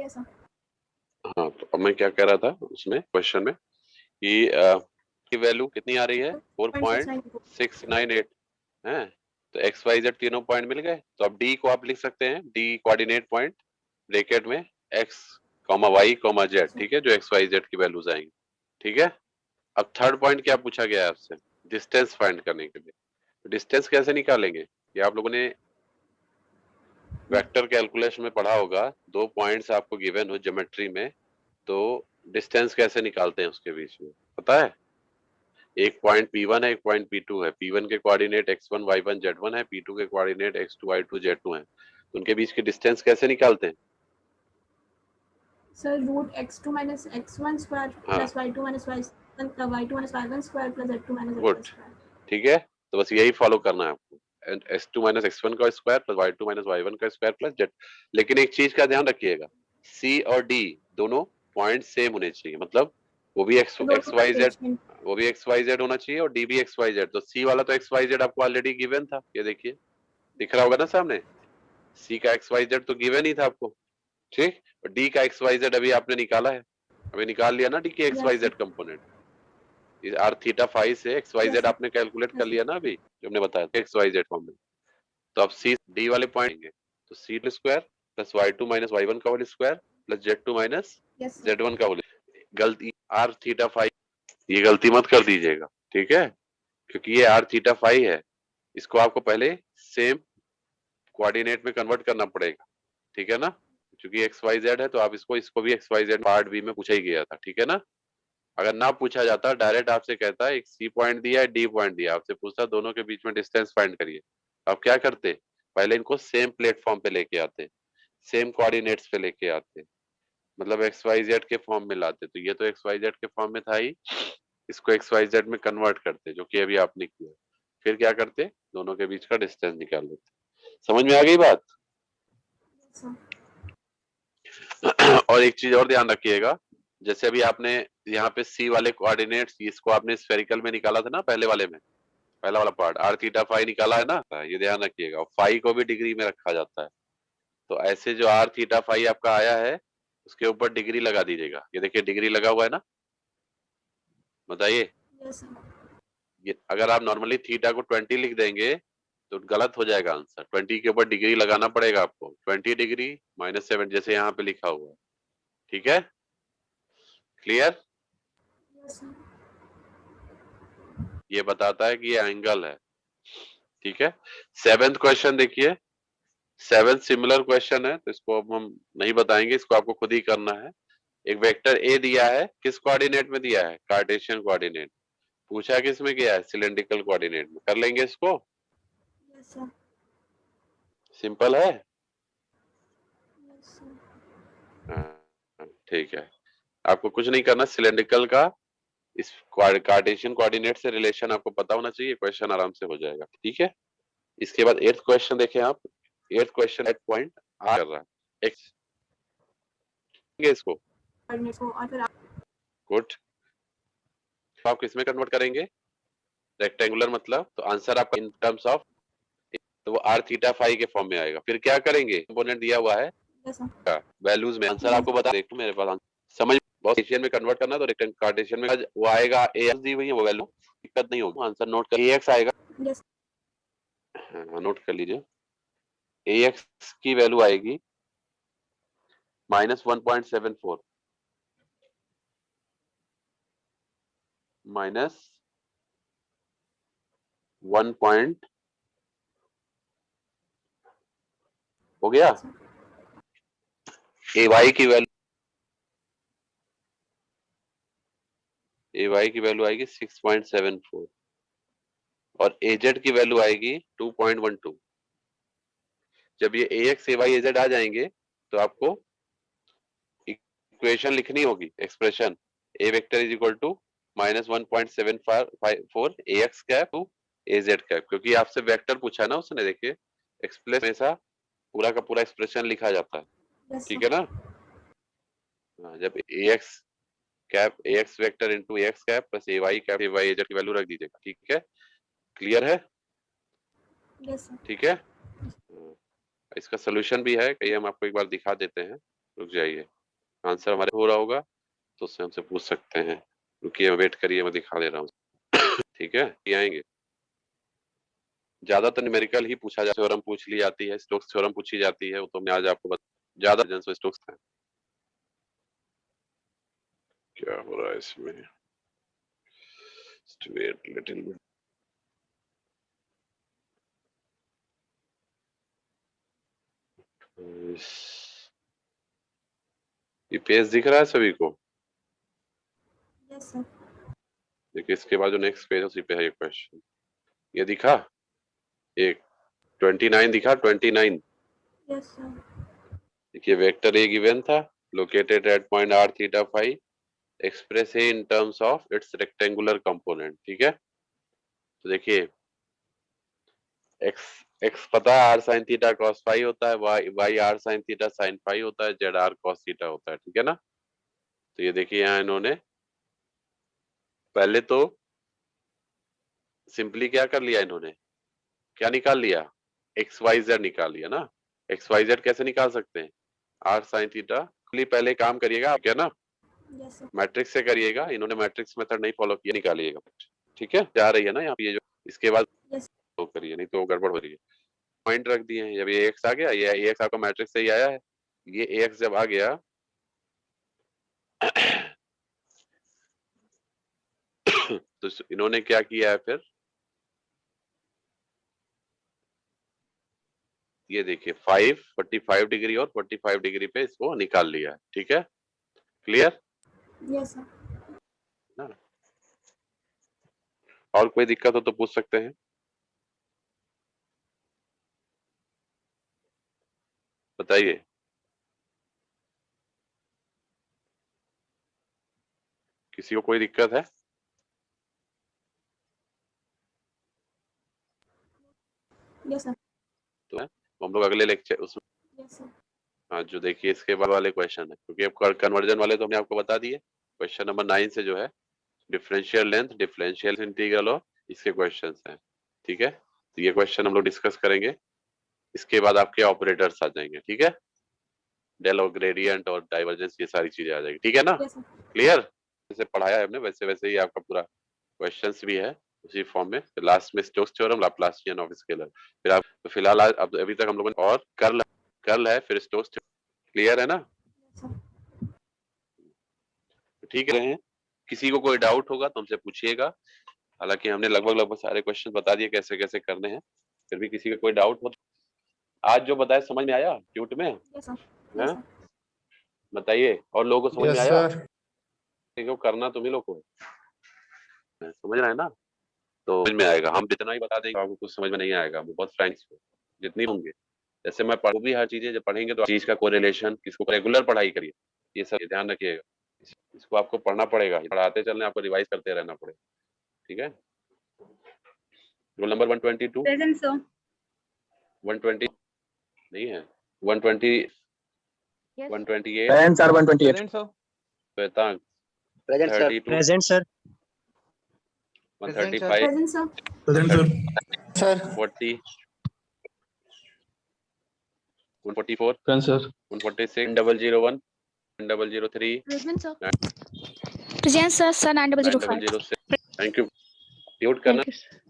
कैसा? हाँ, तो अब मैं क्या कह रहा था उसमें क्वेश्चन में कि की वैल्यू कितनी आ रही है 4.698 है। तो एक्स वाई जेड तीनों पॉइंट मिल गए, तो अब डी को आप लिख सकते हैं, डी कोऑर्डिनेट पॉइंट ब्रैकेट में X comma Y comma Z, ठीक है, जो एक्स वाई जेड की वैल्यूज आएंगी। ठीक है, अब थर्ड पॉइंट क्या पूछा गया है आपसे, डिस्टेंस फाइंड करने के लिए। डिस्टेंस कैसे निकालेंगे, ये आप लोगों ने वेक्टर कैलकुलेशन में पढ़ा होगा। दो पॉइंट्स आपको गिवन हो ज्योमेट्री में, तो डिस्टेंस कैसे निकालते हैं उसके बीच में, पता है? एक पॉइंट P1 है, एक पॉइंट P2 है। P1 के कोऑर्डिनेट x1 y1 z1 है, P2 के कोऑर्डिनेट x2 y2 z2 है। तो उनके बीच की डिस्टेंस कैसे निकालते हैं? Sir root x2 minus x1 square हाँ, plus y2 minus y1 y2 minus y1 square plus z2 minus z1 good, square. ठीक है। तो बस यही फॉलो करना है आपको, x2 माइनस x1 का square plus y2 minus y1 का स्क्वायर प्लस z। लेकिन एक चीज का ध्यान रखिएगा, C और D दोनों पॉइंट सेम होने चाहिए, मतलब वो भी x दोनों एक्स का वाई जेड, अरेंजमेंट। वो भी एक्स वाई जेड होना चाहिए और डी भी एक्स वाई जेड। तो सी वाला तो एक्स वाई जेड आपको ऑलरेडी गिवन था, ये देखिए दिख रहा होगा ना सामने, सी का एक्स वाई जेड तो गिवन ही था आपको, ठीक। और डी का एक्स वाई जेड अभी आपने निकाला है, अभी निकाल लिया ना डी के X Y yes sir. Z component. इस आर थीटा फाइव से X Y yes Z sir. आपने कैलकुलेट कर यस सर। लिया ना अभी, जो हमने बताया था एक्स वाई जेड फॉर्म में। तो अब सी डी वाले पॉइंट आएंगे, तो C square plus Y two minus Y one का whole square plus Z two minus yes sir. Z one का होल। गलती आर थीटा फाइव, ये गलती मत कर दीजिएगा, ठीक है, क्योंकि ये आर थीटा फाइव है, इसको आपको पहले सेम कोऑर्डिनेट में कन्वर्ट करना पड़ेगा, ठीक है ना। क्योंकि एक्स वाई जेड है तो आप इसको इसको भी X Y Z part B में पूछा ही गया था, ठीक है ना। अगर ना पूछा जाता डायरेक्ट आपसे कहता है एक सी पॉइंट दिया है डी पॉइंट दिया, आपसे पूछता दोनों के बीच में डिस्टेंस फाइंड करिए, आप क्या करते, पहले इनको सेम प्लेटफॉर्म पे लेके आते, सेम कोऑर्डिनेट्स पे लेके आते, मतलब एक्स वाई जेड के फॉर्म में लाते। तो ये तो एक्स वाई जेड के फॉर्म में था ही, इसको एक्स वाई जेड में कन्वर्ट करते, जो कि अभी आपने किया। फिर क्या करते, दोनों के बीच का डिस्टेंस निकाल लेते। समझ में आ गई बात? सर। और एक चीज और ध्यान रखिएगा, जैसे अभी आपने यहाँ पे सी वाले कोऑर्डिनेट्स, इसको आपने स्फेरिकल में निकाला था ना पहले वाले में, पहला वाला पार्ट आर थीटा फाइव निकाला है ना, ये ध्यान रखिएगा। और फाइव को भी डिग्री में रखा जाता है, तो ऐसे जो आर थीटा फाइव आपका आया है उसके ऊपर डिग्री लगा दीजिएगा। ये देखिए डिग्री लगा हुआ है ना, बताइए। Yes sir. ये अगर आप नॉर्मली थीटा को 20 लिख देंगे तो गलत हो जाएगा आंसर, 20 के ऊपर डिग्री लगाना पड़ेगा आपको, 20 डिग्री माइनस 7 जैसे यहाँ पे लिखा हुआ है, ठीक है, क्लियर। Yes sir. ये बताता है कि ये एंगल है, ठीक है। सेवेंथ क्वेश्चन देखिए, सेवेंथ सिमिलर क्वेश्चन है, तो इसको अब हम नहीं बताएंगे, इसको आपको खुद ही करना है। एक वेक्टर ए दिया है, किस कोऑर्डिनेट में दिया है, कार्टेशियन कोऑर्डिनेट। पूछा किस में गया है, सिलेंड्रिकल कोऑर्डिनेट में। कर लेंगे इसको, यस सर। सिंपल है। Yes sir. हाँ, ठीक है, आपको कुछ नहीं करना, सिलेंड्रिकल का इस कार्टेशियन कोऑर्डिनेट से रिलेशन आपको पता होना चाहिए, क्वेश्चन आराम से हो जाएगा, ठीक है। इसके बाद एट्थ क्वेश्चन देखें आप, एट्थ क्वेश्चन एट पॉइंट आ कर रहा है एक्स, इसको कोऑर्डिनेट्स को और फिर आप गुड। तो आप किस में कन्वर्ट करेंगे, रेक्टेंगुलर मतलब, तो आंसर आपका इन टर्म्स ऑफ, तो वो आर थीटा फाइव के फॉर्म में आएगा। फिर क्या करेंगे, कंपोनेंट दिया हुआ है यस सर। वैल्यूज में, आंसर यस आपको बता, देखो मेरे पास समझ, बहुत एशियन में कन्वर्ट करना, तो रेक्टेंगल कार्टेशियन में वो आएगा, ए एक्स दी हुई है वो वैल्यू, दिक्कत नहीं होगी, आंसर नोट कर, ए एक्स आएगा, यस हाँ नोट कर लीजिए, ए एक्स की वैल्यू आएगी -1.74 माइनस 1 पॉइंट, हो गया। सर। ए वाई की वैल्यू, ए वाई की वैल्यू आएगी 6.74 और एजेड की वैल्यू आएगी 2.12। जब ये A X A Y A Z आ जाएंगे तो आपको इक्वेशन लिखनी होगी, expression A vector is equal to -1.754 A X cap two A Z cap, क्योंकि आपसे वेक्टर पूछा ना उसने, देखिए एक्सप्रेस हमेशा पूरा का पूरा एक्सप्रेशन लिखा जाता है, यस ठीक सर। है ना। हाँ, जब A X cap A X vector into A X cap plus A Y cap A Y A Z की वैल्यू रख दीजिएगा, ठीक है, क्लियर है, यस सर। ठीक है। इसका सोल्यूशन भी है, कहीं हम आपको एक बार दिखा देते हैं। रुक जाइए, आंसर हमारे हो रहा होगा तो उससे हमसे पूछ सकते हैं। रुकिए, वेट करिए, मैं दिखा दे रहा हूँ। ठीक है, ये आएंगे। ज्यादातर न्यूमेरिकल ही पूछा जाता है, थ्योरम पूछ ली जाती है, स्टोक्स थ्योरम पूछी जाती है, वो तो मैं आज आपको ज्यादा स्टोक्स है। क्या हो रहा है इसमें? Wait little bit. ये पेज दिख रहा है सभी को? Yes sir. देखिए, इसके बाद जो नेक्स्ट पेज है उसी पे है ये क्वेश्चन। ये दिखा? एक 29 दिखा? 29। Yes sir. देखिए, वेक्टर ए गिवन था, located at point r theta phi, express A in terms of its rectangular component. ठीक है, तो देखिए x पता है r sin theta cos phi होता है, y r sin theta sin phi होता है, z r cos थीटा होता है। ठीक है ना? तो ये देखिए, यहाँ इन्होंने पहले तो सिंपली क्या कर लिया, इन्होंने क्या निकाल लिया, एक्स वाई जेड निकाल लिया ना। एक्स वाई जेड कैसे निकाल सकते हैं, r sin थीटा। पहले काम करिएगा, क्या ना, यस सर। मैट्रिक्स से करिएगा, इन्होंने मैट्रिक्स मेथड नहीं फॉलो किया, निकालिएगा। ठीक है, जा रही है ना यहाँ पे ये जो, इसके बाद यस। तो करिए, नहीं तो गड़बड़ हो रही है। पॉइंट रख दिए हैं, जब ये एक्स आ गया, ये एक्स आपका मैट्रिक्स से ही आया है, ये एक्स जब आ गया तो इन्होंने क्या किया है फिर, ये देखिए 45 डिग्री और 45 डिग्री पे इसको निकाल लिया है। ठीक है, क्लियर? Yes sir. और कोई दिक्कत हो तो पूछ सकते हैं, बताइए। किसी को कोई दिक्कत है? Yes sir. तो हम लोग अगले लेक्चर उसमें, यस सर। हाँ, जो देखिए इसके बाद वाले क्वेश्चन है, क्योंकि अब कन्वर्जन वाले तो हमने आपको बता दिए। क्वेश्चन नंबर 9 से जो है डिफरेंशियल लेंथ, डिफरेंशियल इंटीग्रल और इसके क्वेश्चंस हैं। ठीक है, तो ये क्वेश्चन हम लोग डिस्कस करेंगे। इसके बाद आपके ऑपरेटर्स आ जाएंगे। ठीक है, डेल और ग्रेडियंट और डाइवर्जेंस, ये सारी चीजें आ जाएगी। ठीक है ना? Yes sir. क्लियर? जैसे पढ़ाया है हमने वैसे वैसे ही आपका पूरा क्वेश्चंस भी है उसी फॉर्म में। लास्ट में Stokes theorem, Laplacian of scalar, फिर आप तो फिलहाल अब अभी तक हम लोगों ने और कर्ल है, फिर स्टोक्स थ्योरम। क्लियर है ना? Yes sir. ठीक है, किसी को कोई डाउट होगा तो हमसे पूछिएगा। हालांकि हमने लगभग सारे क्वेश्चन बता दिए कैसे कैसे करने हैं, फिर भी किसी का कोई डाउट हो, आज जो बताया समझ में आया ट्यूट में? Yes sir. हैं? Yes sir. बताइए, और लोगों को समझ में यस आया? सर। क्यों करना तुम्ही लोग को है, समझ रहे हैं ना? तो समझ में आएगा, हम जितना ही बता देंगे आपको कुछ समझ में नहीं आएगा, वो बहुत फ्रेंड्स जितनी होंगे। जैसे मैं पढ़ू भी हर चीजें जब पढ़ेंगे तो चीज का कोरिलेशन, किसको रेगुलर पढ़ाई करिए, ये सब ध्यान रखिएगा। इसको आपको पढ़ना पड़ेगा, पढ़ाते चलने आपको रिवाइज करते रहना पड़ेगा। ठीक है, रोल नंबर 122। Present sir. 120 नहीं है, 120, yes 128, present sir 128। Present sir. Vedant present sir. 32, present sir. 135, present sir. Present sir. 40, 144, present sir. 146, 001, 003, present sir. Present sir 9005. 9006। Thank you. Mute करना। Thank you.